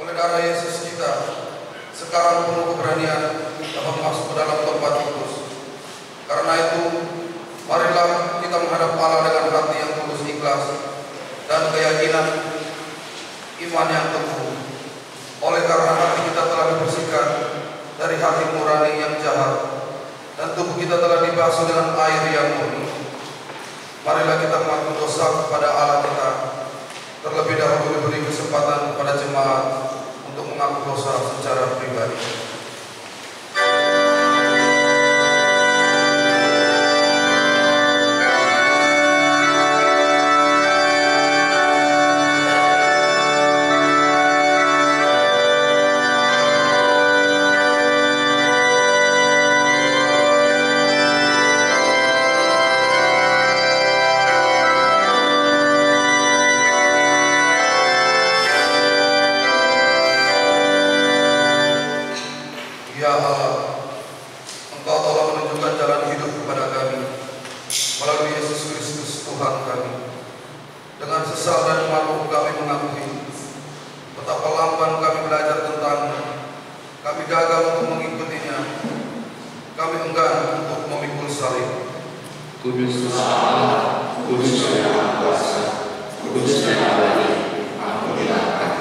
oleh darah Yesus kita, sekarang penuh keberanian dapat masuk ke dalam tempat kudus. Karena itu, marilah kita menghadap Allah dengan hati yang tulus ikhlas dan keyakinan iman yang teguh. Oleh karena hati kita telah dibersihkan dari hati nurani yang jahat dan tubuh kita telah dibasuh dengan air yang murni, marilah kita mengaku dosa kepada Allah kita. Terlebih dahulu diberi kesempatan kepada jemaat untuk mengaku dosa secara pribadi. Ya Allah, Engkau telah menunjukkan jalan hidup kepada kami melalui Yesus Kristus Tuhan kami. Dengan sesal dan malu kami mengakui betapa lamban kami belajar tentang-Nya. Kami gagal untuk mengikutinya. Kami enggan untuk memikul salib. Kudus Allah, kudus yang Maha Kuasa, kudus dan abadi, ampunilah kami.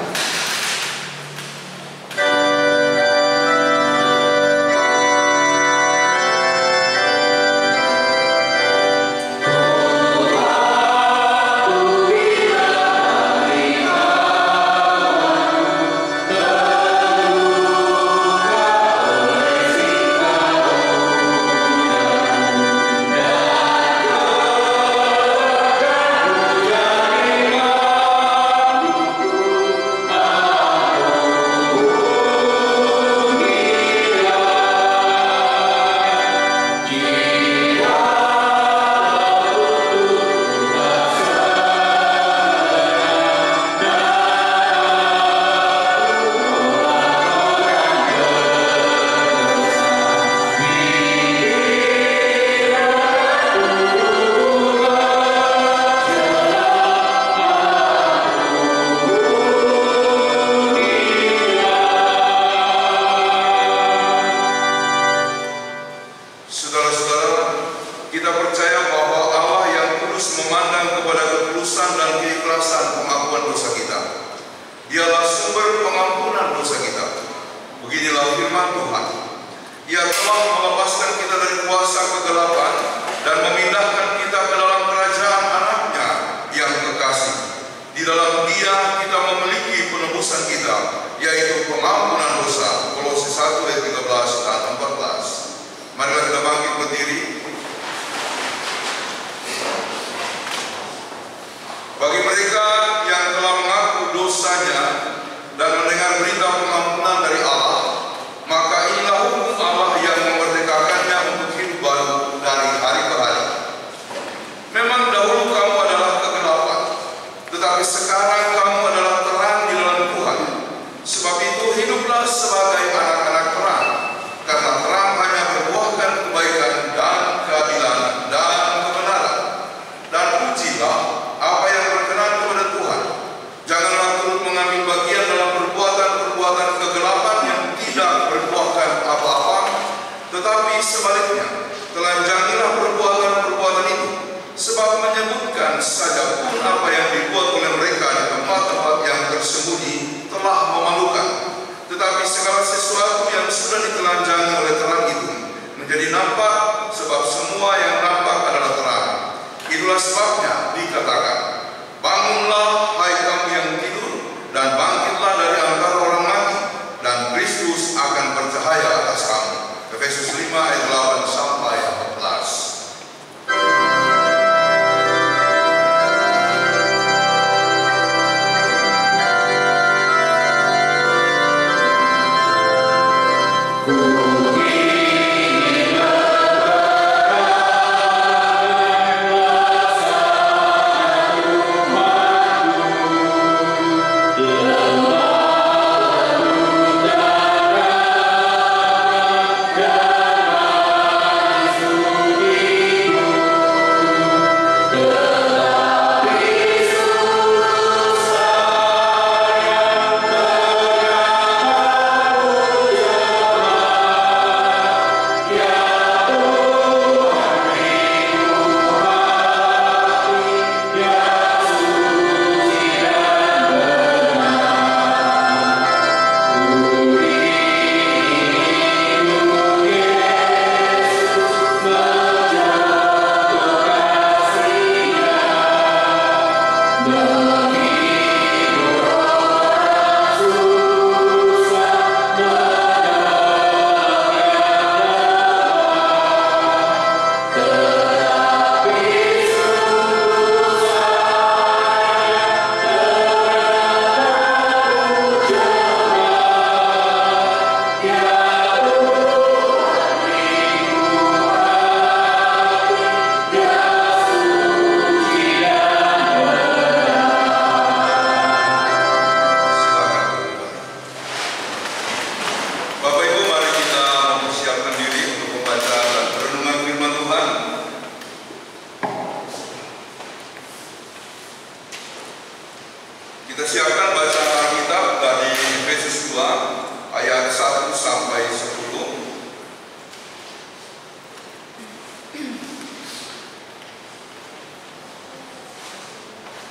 ayat 1 sampai 10.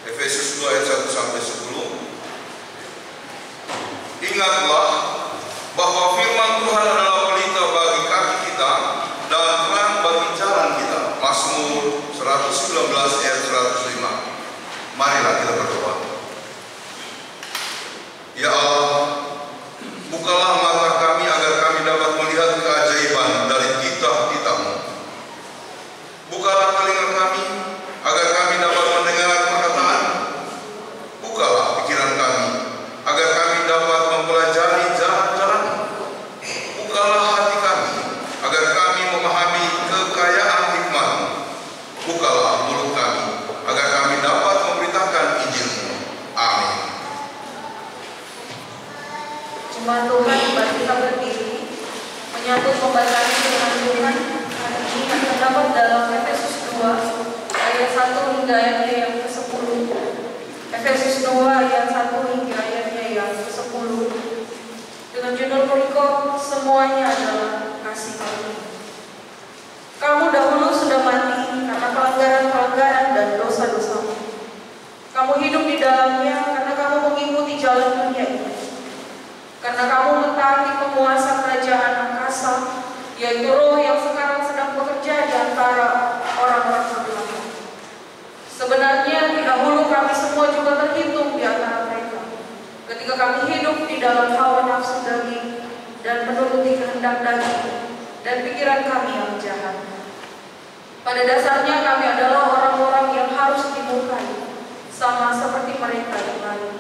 Efesus 2 ayat 1 sampai 10. Ingatlah bahwa firman Tuhan adalah pelita bagi kaki kita dan terang bagi jalan kita. Mazmur 119 ayat 105. Marilah kita berdoa. Ya Allah, bukalah mata kami agar kami dapat melihat keajaiban dari titah-titah-Mu. Bukalah telinga kami agar kami dapat mendengar perkataan. Bukalah pikiran kami agar kami dapat mempelajari jalan-jalan-Mu. Bukalah hati kami agar kami memahami kekayaan hikmat-Mu. Bukalah mulut kami agar kami dapat memberitakan Injil-Mu. Amin. Jemaat Tuhan, mari kita berdiri menyambut pembacaan firman Tuhan. Hari ini terdapat dalam Efesus 2 ayat 1 hingga ayatnya yang ke-10. Efesus 2 ayat 1 hingga ayatnya yang ke-10 dengan judul perikop semuanya adalah kasih karunia. Kamu dahulu sudah mati karena pelanggaran-pelanggaran dan dosa-dosamu. Kamu hidup di dalamnya karena kamu mengikuti jalan dunia ini. Karena kamu mentaati penguasa kerajaan angkasa, yaitu roh yang sekarang sedang bekerja di antara orang-orang kegelapan. Sebenarnya dahulu kami semua juga terhitung di antara mereka, ketika kami hidup di dalam hawa nafsu daging dan menuruti kehendak daging dan pikiran kami yang jahat. Pada dasarnya kami adalah orang-orang yang harus dimurkai, sama seperti mereka yang lain.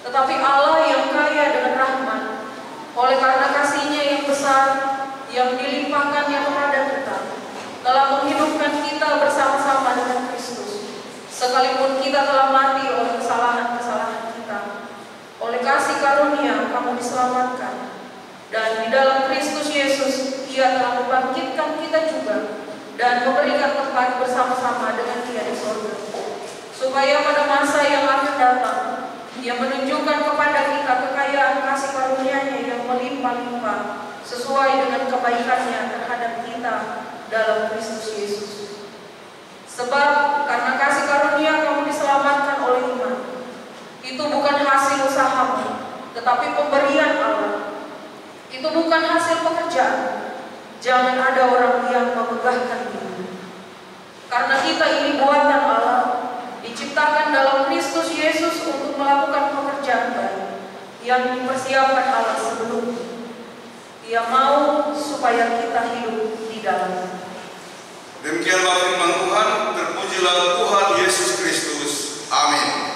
Tetapi Allah yang kaya dengan rahmat, oleh karena kasih-Nya yang besar, yang dilimpahkannya kepada kita, telah menghidupkan kita bersama-sama dengan Kristus. Sekalipun kita telah mati oleh kesalahan-kesalahan kita, oleh kasih karunia kamu diselamatkan. Dan di dalam Kristus Yesus, Ia telah membangkitkan kita juga dan memberikan tempat bersama-sama dengan Dia di surga. Supaya pada masa yang akan datang, Ia menunjukkan kepada kita kekayaan kasih karunia-Nya yang melimpah-limpah sesuai dengan kebaikan-Nya terhadap kita dalam Kristus Yesus. Sebab karena kasih karunia kamu diselamatkan oleh iman. Itu bukan hasil usahamu, tetapi pemberian Allah. Itu bukan hasil pekerjaan. Jangan ada orang yang memegahkan diri. Karena kita ini buatan Allah, diciptakan dalam Kristus Yesus untuk melakukan pekerjaan baik yang dipersiapkan Allah sebelumnya. Ia mau supaya kita hidup di dalamnya. Demikianlah firman Tuhan. Terpujilah Tuhan Yesus Kristus. Amin.